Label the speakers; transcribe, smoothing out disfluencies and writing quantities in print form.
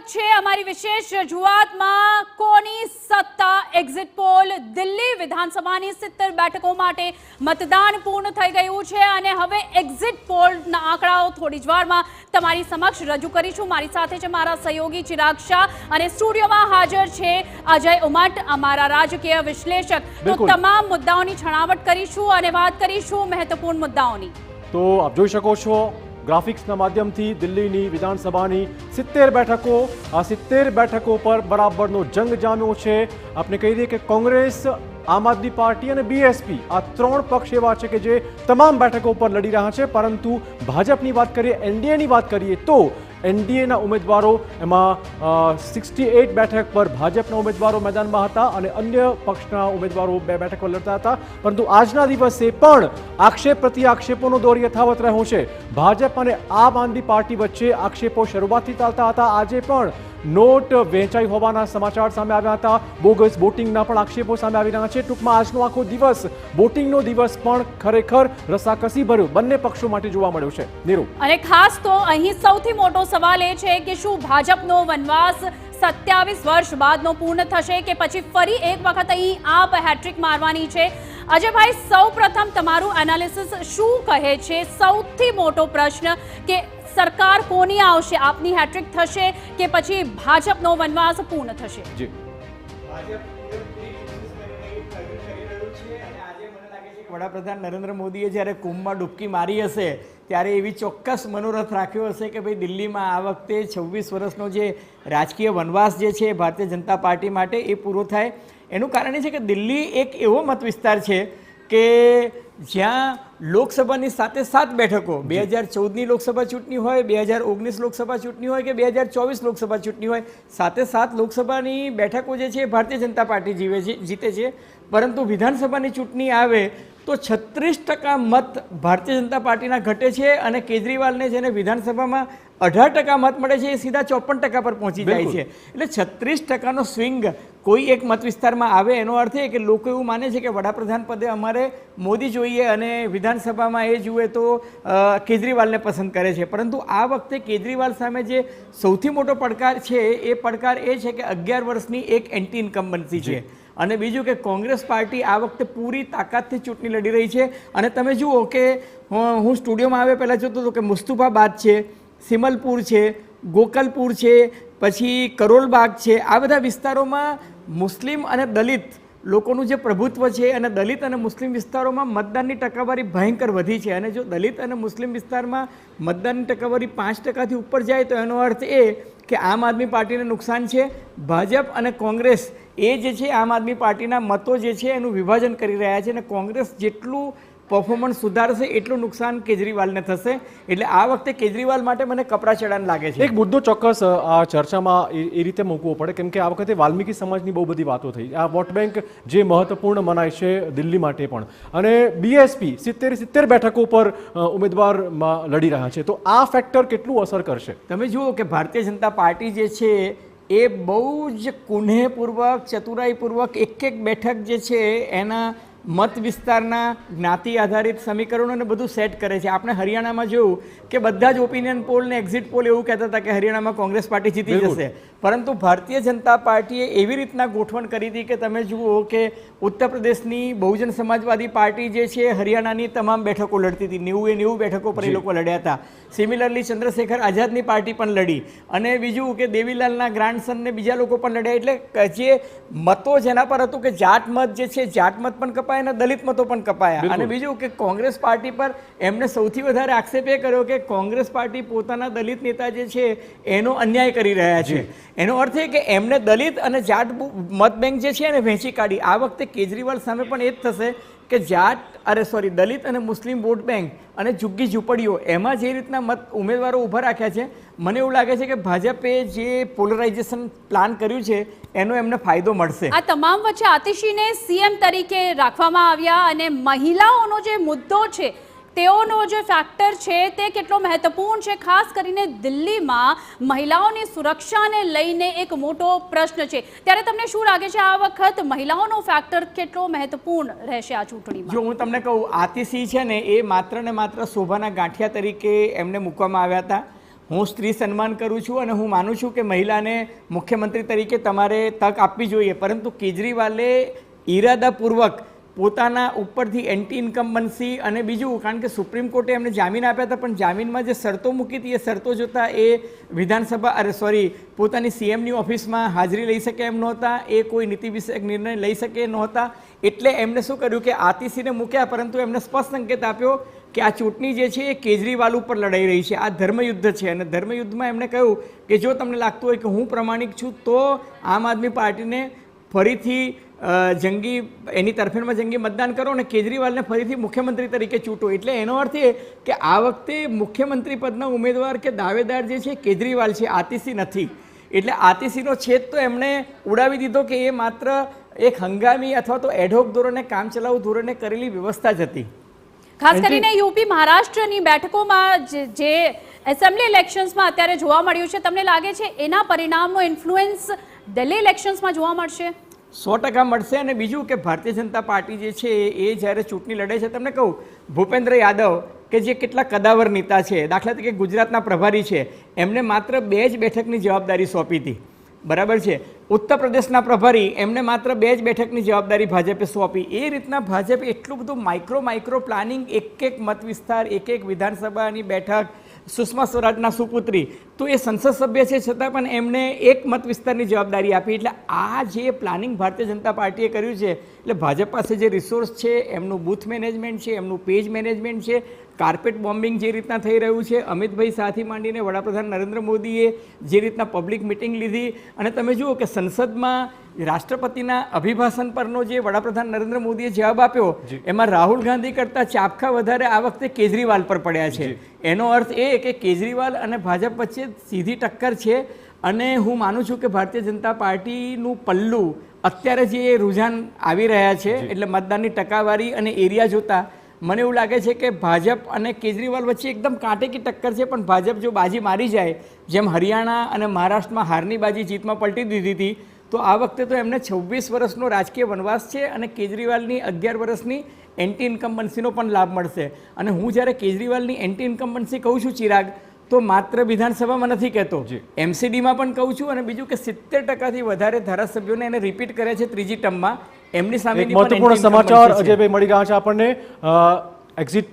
Speaker 1: સ્વાગત છે અમારી વિશેષ રજૂઆતમાં કોની સત્તા એક્ઝિટ પોલ દિલ્હી વિધાનસભાની 70 બેઠકો માટે મતદાન પૂર્ણ થઈ ગયું છે અને હવે એક્ઝિટ પોલના આંકડાઓ થોડી જ વારમાં તમારી સમક્ષ રજૂ કરીશું। મારી સાથે છે મારા સહયોગી ચિરાગ શાહ અને સ્ટુડિયોમાં હાજર છે અજય ઉમટ અમારા રાજકીય વિશ્લેષક। તો તમામ મુદ્દાઓની છણાવટ કરીશું અને વાત કરીશું મહત્વપૂર્ણ મુદ્દાઓની।
Speaker 2: તો આપ જોઈ શકો છો ગ્રાફિક્સના માધ્યમથી દિલ્હીની વિધાનસભાની 70 બેઠકો, આ 70 બેઠકો પર બરાબરનો જંગ જામ્યો છે। આપણે કહી દઈએ કે કોંગ્રેસ, આમ આદમી પાર્ટી અને બીએસપી આ ત્રણ પક્ષ એવા છે કે જે તમામ બેઠકો પર લડી રહ્યા છે, પરંતુ ભાજપની વાત કરીએ, એનડીએની વાત કરીએ તો એનડીએના ઉમેદવારો એમાં 68 બેઠક પર ભાજપના ઉમેદવારો મેદાનમાં હતા અને અન્ય પક્ષના ઉમેદવારો 2 બેઠક પર લડતા હતા, પરંતુ આજના દિવસે પણ આક્ષેપ પ્રતિ આક્ષેપોનો દોર યથાવત રહ્યો છે। ભાજપ અને આમ આદમી પાર્ટી વચ્ચે આક્ષેપો શરૂઆતથી ચાલતા હતા। આજે પણ નોટ વહેંચાઈ હોવાના સમાચાર સામે આવ્યા હતા, બોગસ વોટિંગના પણ આક્ષેપો સામે આવી રહ્યા છે। ટૂંકમાં આજનો આખો દિવસ વોટિંગનો દિવસ પણ ખરેખર રસાકસી ભર્યો બંને પક્ષો માટે જોવા મળ્યો છે। નીરુ,
Speaker 1: અને ખાસ તો અહીં સૌથી મોટો સવાલ એ છે કે શું ભાજપનો વનવાસ 27 વર્ષ બાદનો પૂર્ણ થશે કે પછી ફરી એક વખત અહીં આપ હેટ્રિક મારવાની છે? અજયભાઈ, સૌ પ્રથમ તમારું એનાલિસિસ શું કહે છે? સૌથી મોટો પ્રશ્ન કે સરકાર કોની આવશે? આપની હેટ્રિક થશે કે પછી ભાજપનો વનવાસ પૂર્ણ થશે?
Speaker 2: જી,
Speaker 3: વડાપ્રધાન નરેન્દ્ર મોદીએ જ્યારે કુંભમાં ડૂબકી મારી હશે ત્યારે એવી ચોક્કસ મનોરથ રાખ્યો હશે કે ભાઈ દિલ્હીમાં આ વખતે 26 વર્ષનો જે રાજકીય વનવાસ જે છે ભારતીય જનતા પાર્ટી માટે એ પૂરો થાય। એનું કારણ એ છે કે દિલ્હી એક એવો મત વિસ્તાર છે કે જ્યાં લોકસભાની સાથે 7 બેઠકો, 2014ની લોકસભા ચૂંટણી હોય, 2019 લોકસભા ચૂંટણી હોય કે 2024 લોકસભા ચૂંટણી હોય, સાથે 7 લોકસભાની બેઠકો જે છે ભારતીય જનતા પાર્ટી જીતે છે, પરંતુ વિધાનસભાની ચૂંટણી આવે તો 36% મત ભારતીય જનતા પાર્ટીના ઘટે છે અને કેજરીવાલને જેને વિધાનસભામાં 18% મત મળે છે એ સીધા 54% પર પહોંચી જાય છે। એટલે 36%નો સ્વિંગ કોઈ એક મત વિસ્તારમાં આવે એનો અર્થ એ કે લોકો એવું માને છે કે વડાપ્રધાન પદે અમારે મોદી જોઈએ અને વિધાનસભામાં એ જુએ તો કેજરીવાલને પસંદ કરે છે। પરંતુ આ વખતે કેજરીવાલ સામે જે સૌથી મોટો પડકાર છે એ પડકાર એ છે કે 11 વર્ષની એક એન્ટી ઇન્કમ્બન્સી છે અને બીજું કે કોંગ્રેસ પાર્ટી આ વખતે પૂરી તાકાતથી ચૂંટણી લડી રહી છે। અને તમે જુઓ કે હું સ્ટુડિયોમાં આવ્યા પહેલાં જોતો હતો કે મુસ્તુફાબાદ છે, સિમલપુર છે, ગોકલપુર છે, પછી કરોલબાગ છે, આ બધા વિસ્તારોમાં મુસ્લિમ અને દલિત લોકોનું જે પ્રભુત્વ છે અને દલિત અને મુસ્લિમ વિસ્તારોમાં મતદાનની ટકાવારી ભયંકર વધી છે। અને જો દલિત અને મુસ્લિમ વિસ્તારમાં મતદાનની ટકાવારી 5%થી ઉપર જાય તો એનો અર્થ એ કે આમ આદમી પાર્ટીને નુકસાન છે। ભાજપ અને કોંગ્રેસ એ જે છે આમ આદમી પાર્ટીના મતો જે છે એનું વિભાજન કરી રહ્યા છે અને કોંગ્રેસ જેટલું પરફોર્મન્સ સુધારશે એટલું નુકસાન કેજરીવાલને થશે। એટલે આ વખતે કેજરીવાલ માટે મને કપરા ચડાન લાગે છે।
Speaker 2: એક મુદ્દો ચોક્કસ આ ચર્ચામાં એ રીતે મૂકવો પડે કેમ કે આ વખતે વાલ્મીકી સમાજની બહુ બધી વાતો થઈ। આ વોટ બેંક જે મહત્વપૂર્ણ મનાય છે દિલ્હી માટે પણ, અને બીએસપી 70 બેઠકો પર ઉમેદવારમાં લડી રહ્યા છે, તો આ ફેક્ટર કેટલું અસર કરશે?
Speaker 3: તમે જુઓ કે ભારતીય જનતા પાર્ટી જે છે એ બહુ જ કુનેહપૂર્વક, ચતુરાઈપૂર્વક એક બેઠક જે છે એના મત વિસ્તારના જ્ઞાતિ આધારિત સમીકરણોને બધું સેટ કરે છે। આપણે હરિયાણામાં જોયું કે બધા જ ઓપિનિયન પોલ ને એક્ઝિટ પોલ એવું કહેતા હતા કે હરિયાણામાં કોંગ્રેસ પાર્ટી જીતી જશે, પરંતુ ભારતીય જનતા પાર્ટીએ એવી રીતના ગોઠવણ કરી હતી કે તમે જુઓ કે ઉત્તર પ્રદેશની બહુજન સમાજવાદી પાર્ટી જે છે હરિયાણાની તમામ બેઠકો લડતી હતી, 90 બેઠકો પર એ લોકો લડ્યા હતા। સિમિલરલી ચંદ્રશેખર આઝાદની પાર્ટી પણ લડી અને બીજું કે દેવીલાલના ગ્રાન્ડસન ને બીજા લોકો પણ લડ્યા। એટલે જે મતો જેના પર હતું કે જાટ મત જે છે, જાટ મત પણ કપાયા અને દલિત મતો પણ કપાયા। અને બીજું કે કોંગ્રેસ પાર્ટી પર એમને સૌથી વધારે આક્ષેપ એ કર્યો કે કોંગ્રેસ પાર્ટી પોતાના દલિત નેતા જે છે એનો અન્યાય કરી રહ્યા છે। એનો અર્થ એ કે એમને દલિત અને જાટ મત બેંક જે છે એને વહેંચી કાઢી। આ વખતે કેજરીવાલ સામે પણ એ જ થશે કે દલિત અને મુસ્લિમ વોટ બેંક અને ઝુગ્ગી ઝૂંપડીઓ એમાં જે રીતના મત ઉમેદવારો ઊભા રાખ્યા છે, મને એવું લાગે છે કે ભાજપે જે પોલરાઇઝેશન પ્લાન કર્યું છે એનો એમને ફાયદો મળશે।
Speaker 1: આ તમામ વચ્ચે આતિશીને સીએમ તરીકે રાખવામાં આવ્યા અને મહિલાઓનો જે મુદ્દો છે તેઓનો જે ફેક્ટર છે તે કેટલો મહત્વપૂર્ણ છે? ખાસ કરીને દિલ્હીમાં મહિલાઓની સુરક્ષાને લઈને એક મોટો પ્રશ્ન છે, ત્યારે તમને શું લાગે છે આ વખત મહિલાઓનો ફેક્ટર કેટલો મહત્વપૂર્ણ રહેશે આ ચૂંટણીમાં?
Speaker 3: જો હું તમને કહું, આતિશી છે ને એ માત્ર ને માત્ર શોભાના ગાંઠિયા તરીકે એમને મૂકવામાં આવ્યા હતા। હું સ્ત્રી સન્માન કરું છું અને હું માનું છું કે મહિલાને મુખ્યમંત્રી તરીકે તમારે તક આપવી જોઈએ, પરંતુ કેજરીવાલે ઈરાદાપૂર્વક પોતાના ઉપરથી એન્ટી ઇન્કમ્બન્સી અને બીજું, કારણ કે સુપ્રીમ કોર્ટે એમને જામીન આપ્યા હતા, પણ જામીનમાં જે શરતો મૂકી હતી એ શરતો જોતા એ વિધાનસભા પોતાની સીએમની ઓફિસમાં હાજરી લઈ શકે એમ નહોતા, એ કોઈ નીતિ વિષયક નિર્ણય લઈ શકે નહોતા. એટલે એમણે શું કર્યું કે આતિશીને મૂક્યા, પરંતુ એમને સ્પષ્ટ સંકેત આપ્યો કે આ ચૂંટણી જે છે એ કેજરીવાલ ઉપર લડાઈ રહી છે, આ ધર્મયુદ્ધ છે. અને ધર્મયુદ્ધમાં એમણે કહ્યું કે જો તમને લાગતું હોય કે હું પ્રમાણિક છું તો આમ આદમી પાર્ટીને ફરીથી એની તરફેણમાં જંગી મતદાન કરો અને કેજરીવાલને ફરીથી મુખ્યમંત્રી તરીકે ચૂંટો. એટલે એનો અર્થ એ કે આ વખતે મુખ્યમંત્રી પદના ઉમેદવાર કે દાવેદાર જે છે કેજરીવાલ છે, આતિશી નથી. એટલે આતિશીનો છેદ તો એમણે ઉડાવી દીધો કે એ માત્ર એક હંગામી અથવા તો એડહોક ધોરણે કામચલાઉ ધોરણે કરેલી વ્યવસ્થા જ હતી.
Speaker 1: ખાસ કરીને યુપી મહારાષ્ટ્રની બેઠકોમાં જે એસેમ્બલી ઇલેક્શન્સમાં અત્યારે જોવા મળ્યું છે, તમને લાગે છે એના પરિણામનો ઇન્ફ્લુઅન્સ દિલ્હી ઇલેક્શન્સમાં જોવા મળશે?
Speaker 3: 100% મળશે. અને બીજું કે ભારતીય જનતા પાર્ટી જે છે એ જ્યારે ચૂંટણી લડે છે, તમને કહું ભૂપેન્દ્ર યાદવ કે જે કેટલા કદાવર નેતા છે, દાખલા તરીકે ગુજરાતના પ્રભારી છે, એમને માત્ર 2 જ બેઠકની જવાબદારી સોંપી હતી, બરાબર છે. ઉત્તર પ્રદેશના પ્રભારી એમને માત્ર 2 જ બેઠકની જવાબદારી ભાજપે સોંપી. એ રીતના ભાજપે એટલું બધું માઇક્રો પ્લાનિંગ, એક મત વિસ્તાર, એક વિધાનસભાની બેઠક, સુષ્મા સ્વરાજના સુપુત્રી, તો એ સંસદ સભ્ય છે છતાં પણ એમને એક મત વિસ્તારની જવાબદારી આપી. એટલે આ જે પ્લાનિંગ ભારતીય જનતા પાર્ટીએ કર્યું છે, એટલે ભાજપ પાસે જે રિસોર્સ છે, એમનું બૂથ મેનેજમેન્ટ છે, એમનું પેજ મેનેજમેન્ટ છે, કાર્પેટ બોમ્બિંગ જે રીતના થઈ રહ્યું છે, અમિતભાઈ સાથે માંડીને વડાપ્રધાન નરેન્દ્ર મોદીએ જે રીતના પબ્લિક મિટિંગ લીધી, અને તમે જુઓ કે સંસદમાં રાષ્ટ્રપતિના અભિભાષણ પરનો જે વડાપ્રધાન નરેન્દ્ર મોદીએ જવાબ આપ્યો, એમાં રાહુલ ગાંધી કરતાં ચાપખા વધારે આ વખતે કેજરીવાલ પર પડ્યા છે. એનો અર્થ એ કે કેજરીવાલ અને ભાજપ વચ્ચે સીધી ટક્કર છે. અને હું માનું છું કે ભારતીય જનતા પાર્ટીનું પલ્લું અત્યારે જે રુઝાન આવી રહ્યા છે, એટલે મતદાનની ટકાવારી અને એરિયા જોતા મને એવું લાગે છે કે ભાજપ અને કેજરીવાલ વચ્ચે એકદમ કાંટેકી ટક્કર છે. પણ ભાજપ જો બાજી મારી જાય, જેમ હરિયાણા અને મહારાષ્ટ્રમાં હારની બાજી જીતમાં પલટી દીધી હતી, તો આ વખતે તો એમને 26 વર્ષનો રાજકીય વનવાસ છે અને કેજરીવાલની 11 વર્ષની એન્ટી ઇન્કમ્બન્સીનો પણ લાભ મળશે. અને હું જ્યારે કેજરીવાલની એન્ટી ઇન્કમ્બન્સી કહું છું ચિરાગ, તો માત્ર વિધાનસભામાં નથી કહેતો, એમસીડીમાં પણ કહું છું. અને બીજું કે 70%થી વધારે ધારાસભ્યોને એને રિપીટ કર્યા છે ત્રીજી ટર્મમાં. એમની સામે
Speaker 2: મહત્વપૂર્ણ સમાચાર અજયભાઈ મળી ગયા છે આપણને. એક્ઝિટ